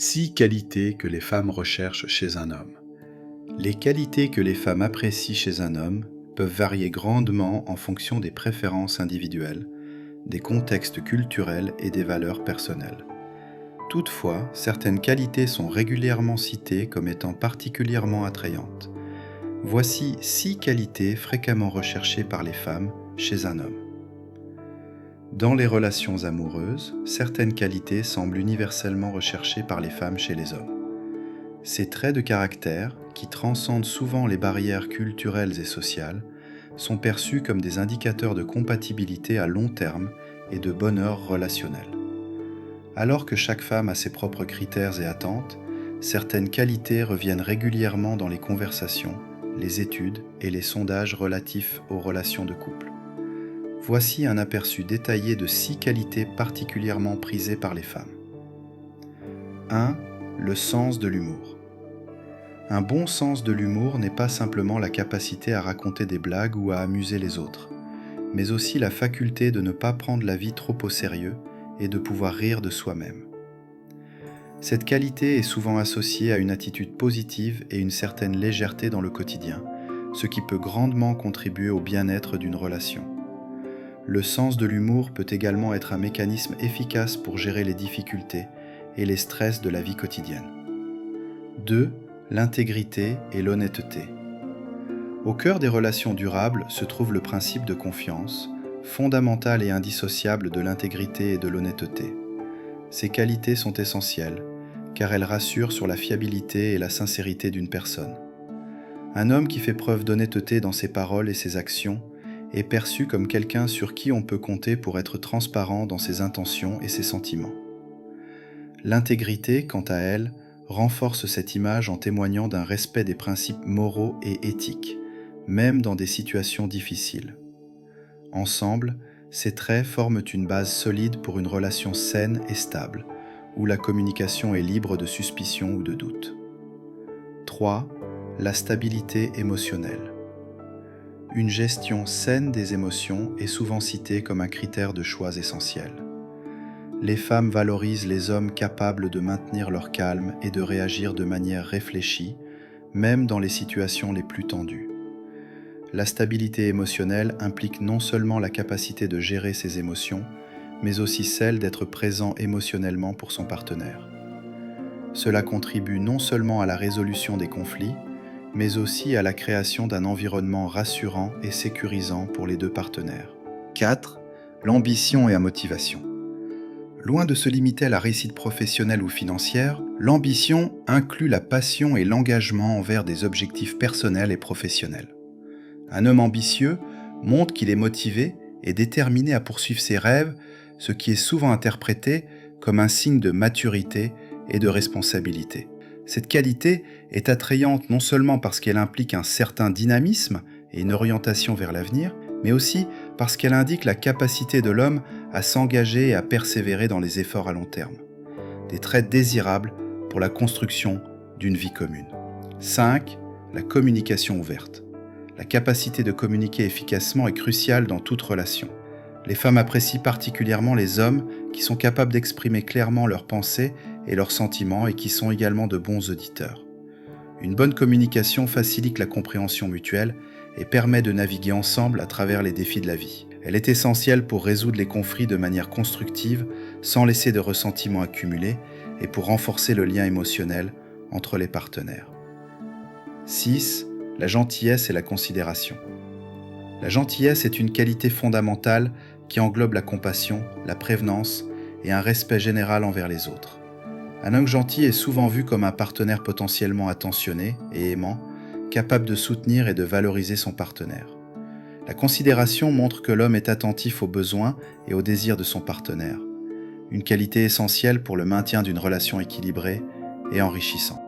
6 qualités que les femmes recherchent chez un homme. Les qualités que les femmes apprécient chez un homme peuvent varier grandement en fonction des préférences individuelles, des contextes culturels et des valeurs personnelles. Toutefois, certaines qualités sont régulièrement citées comme étant particulièrement attrayantes. Voici 6 qualités fréquemment recherchées par les femmes chez un homme. Dans les relations amoureuses, certaines qualités semblent universellement recherchées par les femmes chez les hommes. Ces traits de caractère, qui transcendent souvent les barrières culturelles et sociales, sont perçus comme des indicateurs de compatibilité à long terme et de bonheur relationnel. Alors que chaque femme a ses propres critères et attentes, certaines qualités reviennent régulièrement dans les conversations, les études et les sondages relatifs aux relations de couple. Voici un aperçu détaillé de 6 qualités particulièrement prisées par les femmes. 1. Le sens de l'humour. Un bon sens de l'humour n'est pas simplement la capacité à raconter des blagues ou à amuser les autres, mais aussi la faculté de ne pas prendre la vie trop au sérieux et de pouvoir rire de soi-même. Cette qualité est souvent associée à une attitude positive et une certaine légèreté dans le quotidien, ce qui peut grandement contribuer au bien-être d'une relation. Le sens de l'humour peut également être un mécanisme efficace pour gérer les difficultés et les stress de la vie quotidienne. 2. L'intégrité et l'honnêteté. Au cœur des relations durables se trouve le principe de confiance, fondamental et indissociable de l'intégrité et de l'honnêteté. Ces qualités sont essentielles, car elles rassurent sur la fiabilité et la sincérité d'une personne. Un homme qui fait preuve d'honnêteté dans ses paroles et ses actions est perçu comme quelqu'un sur qui on peut compter pour être transparent dans ses intentions et ses sentiments. L'intégrité, quant à elle, renforce cette image en témoignant d'un respect des principes moraux et éthiques, même dans des situations difficiles. Ensemble, ces traits forment une base solide pour une relation saine et stable, où la communication est libre de suspicion ou de doute. 3. La stabilité émotionnelle. Une gestion saine des émotions est souvent citée comme un critère de choix essentiel. Les femmes valorisent les hommes capables de maintenir leur calme et de réagir de manière réfléchie, même dans les situations les plus tendues. La stabilité émotionnelle implique non seulement la capacité de gérer ses émotions, mais aussi celle d'être présent émotionnellement pour son partenaire. Cela contribue non seulement à la résolution des conflits, mais aussi à la création d'un environnement rassurant et sécurisant pour les deux partenaires. 4. L'ambition et la motivation. Loin de se limiter à la réussite professionnelle ou financière, l'ambition inclut la passion et l'engagement envers des objectifs personnels et professionnels. Un homme ambitieux montre qu'il est motivé et déterminé à poursuivre ses rêves, ce qui est souvent interprété comme un signe de maturité et de responsabilité. Cette qualité est attrayante non seulement parce qu'elle implique un certain dynamisme et une orientation vers l'avenir, mais aussi parce qu'elle indique la capacité de l'homme à s'engager et à persévérer dans les efforts à long terme. Des traits désirables pour la construction d'une vie commune. 5. La communication ouverte. La capacité de communiquer efficacement est cruciale dans toute relation. Les femmes apprécient particulièrement les hommes qui sont capables d'exprimer clairement leurs pensées et leurs sentiments et qui sont également de bons auditeurs. Une bonne communication facilite la compréhension mutuelle et permet de naviguer ensemble à travers les défis de la vie. Elle est essentielle pour résoudre les conflits de manière constructive, sans laisser de ressentiments accumulés et pour renforcer le lien émotionnel entre les partenaires. 6. La gentillesse et la considération. La gentillesse est une qualité fondamentale qui englobe la compassion, la prévenance et un respect général envers les autres. Un homme gentil est souvent vu comme un partenaire potentiellement attentionné et aimant, capable de soutenir et de valoriser son partenaire. La considération montre que l'homme est attentif aux besoins et aux désirs de son partenaire, une qualité essentielle pour le maintien d'une relation équilibrée et enrichissante.